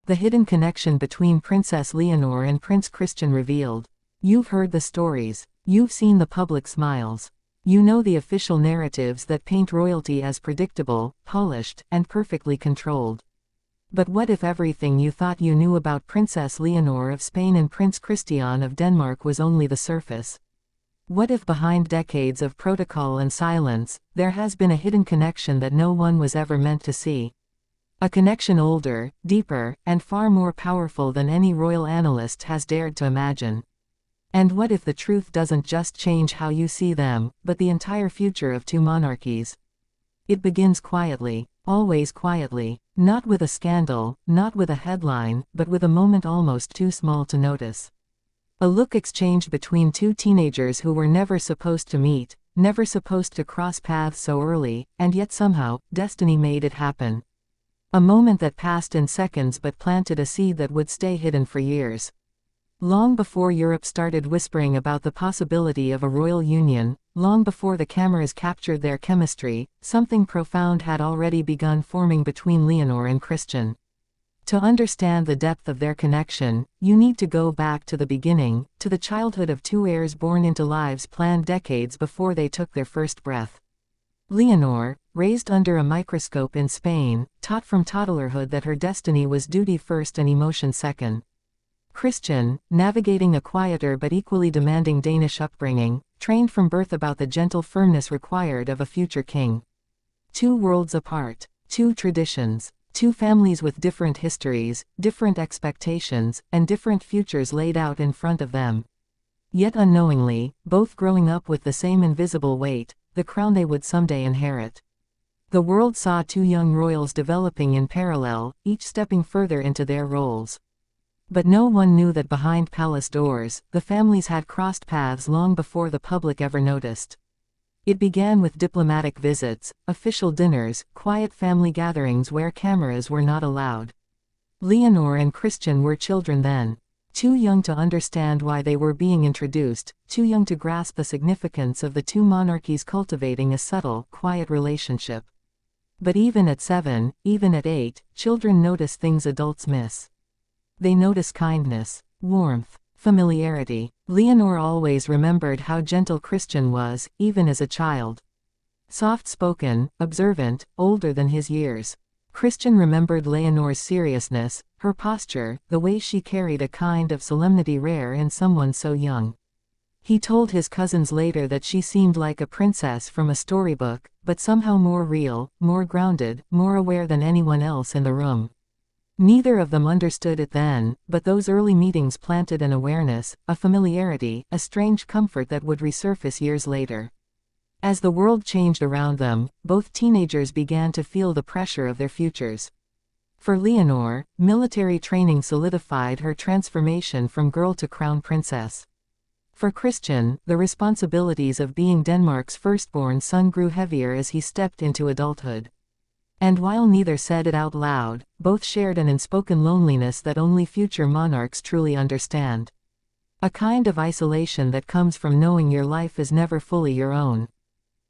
The hidden connection between Princess Leonor and Prince Christian revealed. You've heard the stories. You've seen the public smiles. You know the official narratives that paint royalty as predictable, polished, and perfectly controlled. But what if everything you thought you knew about Princess Leonor of Spain and Prince Christian of Denmark was only the surface? What if behind decades of protocol and silence, there has been a hidden connection that no one was ever meant to see? A connection older, deeper, and far more powerful than any royal analyst has dared to imagine. And what if the truth doesn't just change how you see them, but the entire future of two monarchies? It begins quietly, always quietly, not with a scandal, not with a headline, but with a moment almost too small to notice. A look exchanged between two teenagers who were never supposed to meet, never supposed to cross paths so early, and yet somehow, destiny made it happen. A moment that passed in seconds but planted a seed that would stay hidden for years. Long before Europe started whispering about the possibility of a royal union, long before the cameras captured their chemistry, something profound had already begun forming between Leonor and Christian. To understand the depth of their connection, you need to go back to the beginning, to the childhood of two heirs born into lives planned decades before they took their first breath. Leonor, raised under a microscope in Spain, taught from toddlerhood that her destiny was duty first and emotion second. Christian, navigating a quieter but equally demanding Danish upbringing, trained from birth about the gentle firmness required of a future king. Two worlds apart, two traditions, two families with different histories, different expectations, and different futures laid out in front of them. Yet unknowingly, both growing up with the same invisible weight, the crown they would someday inherit. The world saw two young royals developing in parallel, each stepping further into their roles. But no one knew that behind palace doors, the families had crossed paths long before the public ever noticed. It began with diplomatic visits, official dinners, quiet family gatherings where cameras were not allowed. Leonor and Christian were children then. Too young to understand why they were being introduced, too young to grasp the significance of the two monarchies cultivating a subtle, quiet relationship. But even at 7, even at 8, children notice things adults miss. They notice kindness, warmth, familiarity. Leonor always remembered how gentle Christian was, even as a child. Soft-spoken, observant, older than his years. Christian remembered Leonor's seriousness, her posture, the way she carried a kind of solemnity rare in someone so young. He told his cousins later that she seemed like a princess from a storybook, but somehow more real, more grounded, more aware than anyone else in the room. Neither of them understood it then, but those early meetings planted an awareness, a familiarity, a strange comfort that would resurface years later. As the world changed around them, both teenagers began to feel the pressure of their futures. For Leonor, military training solidified her transformation from girl to crown princess. For Christian, the responsibilities of being Denmark's firstborn son grew heavier as he stepped into adulthood. And while neither said it out loud, both shared an unspoken loneliness that only future monarchs truly understand. A kind of isolation that comes from knowing your life is never fully your own.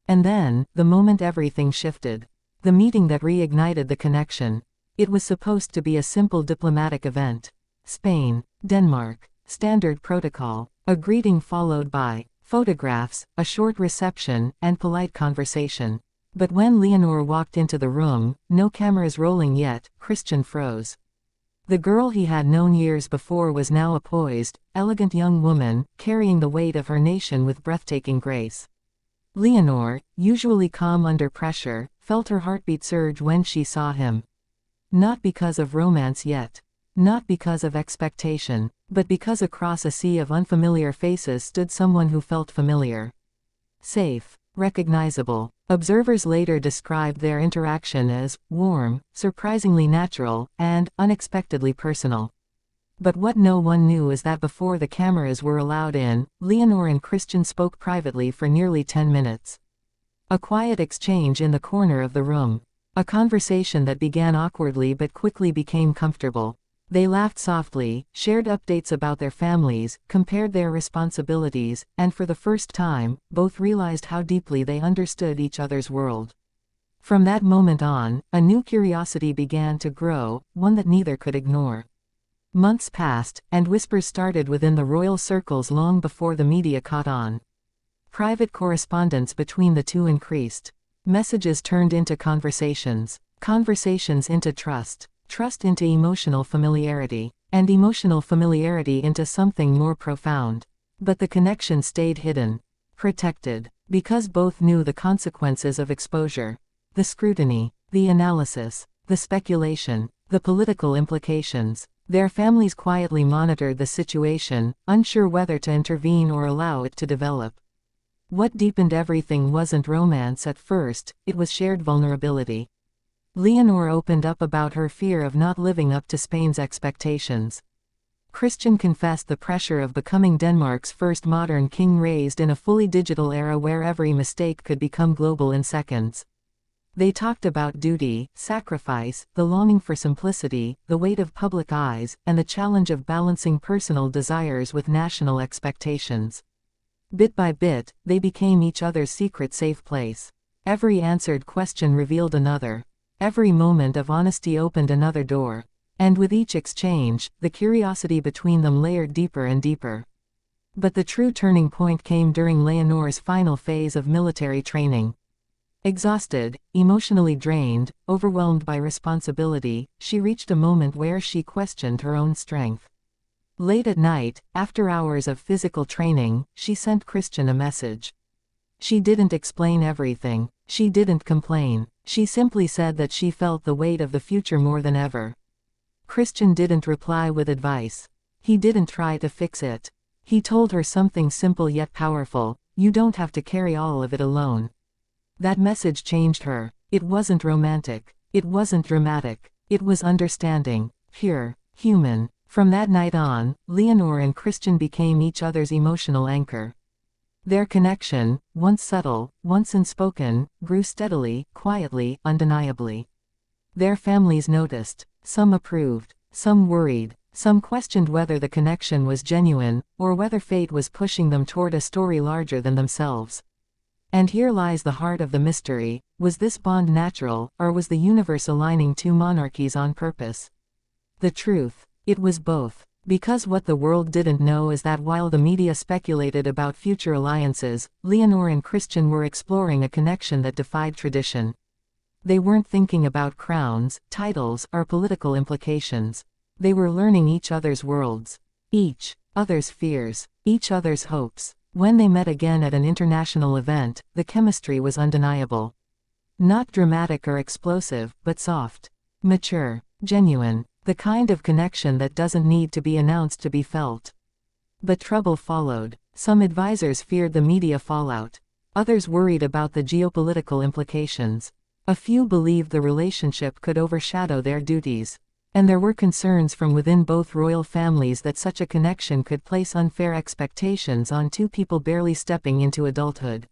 And then, the moment everything shifted. The meeting that reignited the connection. It was supposed to be a simple diplomatic event. Spain, Denmark, standard protocol, a greeting followed by photographs, a short reception, and polite conversation. But when Leonor walked into the room, no cameras rolling yet, Christian froze. The girl he had known years before was now a poised, elegant young woman, carrying the weight of her nation with breathtaking grace. Leonor, usually calm under pressure, felt her heartbeat surge when she saw him. Not because of romance yet. Not because of expectation, but because across a sea of unfamiliar faces stood someone who felt familiar. Safe. Recognizable. Observers later described their interaction as warm, surprisingly natural, and unexpectedly personal. But what no one knew is that before the cameras were allowed in, Leonor and Christian spoke privately for nearly 10 minutes. A quiet exchange in the corner of the room. A conversation that began awkwardly but quickly became comfortable. They laughed softly, shared updates about their families, compared their responsibilities, and for the first time, both realized how deeply they understood each other's world. From that moment on, a new curiosity began to grow, one that neither could ignore. Months passed, and whispers started within the royal circles long before the media caught on. Private correspondence between the two increased. Messages turned into conversations, conversations into trust, trust into emotional familiarity, and emotional familiarity into something more profound. But the connection stayed hidden, protected, because both knew the consequences of exposure. The scrutiny, the analysis, the speculation, the political implications. Their families quietly monitored the situation, unsure whether to intervene or allow it to develop. What deepened everything wasn't romance at first, it was shared vulnerability. Leonor opened up about her fear of not living up to Spain's expectations. Christian confessed the pressure of becoming Denmark's first modern king raised in a fully digital era where every mistake could become global in seconds. They talked about duty, sacrifice, the longing for simplicity, the weight of public eyes, and the challenge of balancing personal desires with national expectations. Bit by bit, they became each other's secret safe place. Every answered question revealed another. Every moment of honesty opened another door. And with each exchange, the curiosity between them layered deeper and deeper. But the true turning point came during Leonor's final phase of military training. Exhausted, emotionally drained, overwhelmed by responsibility, she reached a moment where she questioned her own strength. Late at night, after hours of physical training, she sent Christian a message. She didn't explain everything. She didn't complain. She simply said that she felt the weight of the future more than ever. Christian didn't reply with advice. He didn't try to fix it. He told her something simple yet powerful: you don't have to carry all of it alone. That message changed her. It wasn't romantic. It wasn't dramatic. It was understanding, pure, human. From that night on, Leonor and Christian became each other's emotional anchor. Their connection, once subtle, once unspoken, grew steadily, quietly, undeniably. Their families noticed. Some approved. Some worried. Some questioned whether the connection was genuine, or whether fate was pushing them toward a story larger than themselves. And here lies the heart of the mystery: was this bond natural, or was the universe aligning two monarchies on purpose? The truth: it was both. Because what the world didn't know is that while the media speculated about future alliances, Leonor and Christian were exploring a connection that defied tradition. They weren't thinking about crowns, titles, or political implications. They were learning each other's worlds, each other's fears, each other's hopes. When they met again at an international event, the chemistry was undeniable. Not dramatic or explosive, but soft, mature, genuine. The kind of connection that doesn't need to be announced to be felt. But trouble followed. Some advisors feared the media fallout. Others worried about the geopolitical implications. A few believed the relationship could overshadow their duties. And there were concerns from within both royal families that such a connection could place unfair expectations on two people barely stepping into adulthood.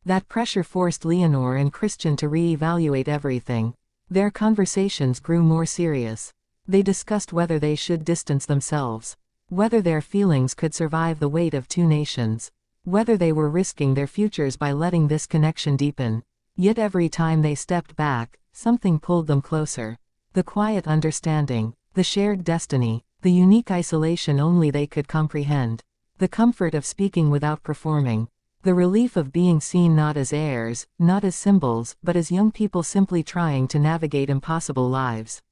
That pressure forced Leonor and Christian to re-evaluate everything. Their conversations grew more serious. They discussed whether they should distance themselves, whether their feelings could survive the weight of two nations, whether they were risking their futures by letting this connection deepen. Yet every time they stepped back, something pulled them closer. The quiet understanding, the shared destiny, the unique isolation only they could comprehend, the comfort of speaking without performing, the relief of being seen not as heirs, not as symbols, but as young people simply trying to navigate impossible lives.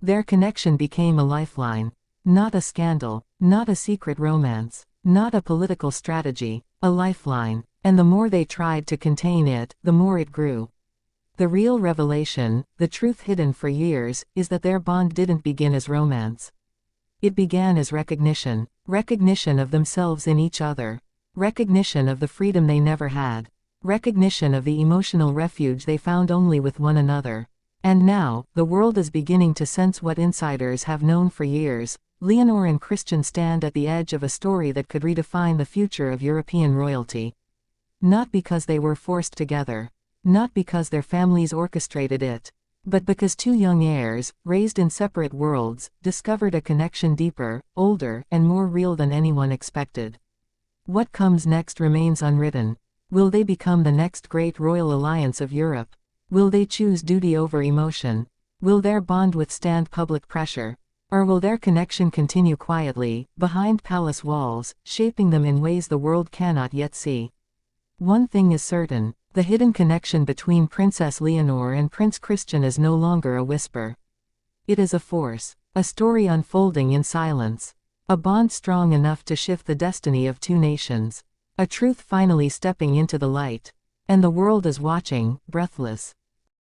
Their connection became a lifeline. Not a scandal, not a secret romance, not a political strategy, a lifeline. And the more they tried to contain it, the more it grew. The real revelation, the truth hidden for years, is that their bond didn't begin as romance. It began as recognition. Recognition of themselves in each other. Recognition of the freedom they never had. Recognition of the emotional refuge they found only with one another. And now, the world is beginning to sense what insiders have known for years. Leonor and Christian stand at the edge of a story that could redefine the future of European royalty. Not because they were forced together. Not because their families orchestrated it. But because two young heirs, raised in separate worlds, discovered a connection deeper, older, and more real than anyone expected. What comes next remains unwritten. Will they become the next great royal alliance of Europe? Will they choose duty over emotion? Will their bond withstand public pressure? Or will their connection continue quietly, behind palace walls, shaping them in ways the world cannot yet see? One thing is certain, the hidden connection between Princess Leonor and Prince Christian is no longer a whisper. It is a force, a story unfolding in silence, a bond strong enough to shift the destiny of two nations, a truth finally stepping into the light. And the world is watching, breathless.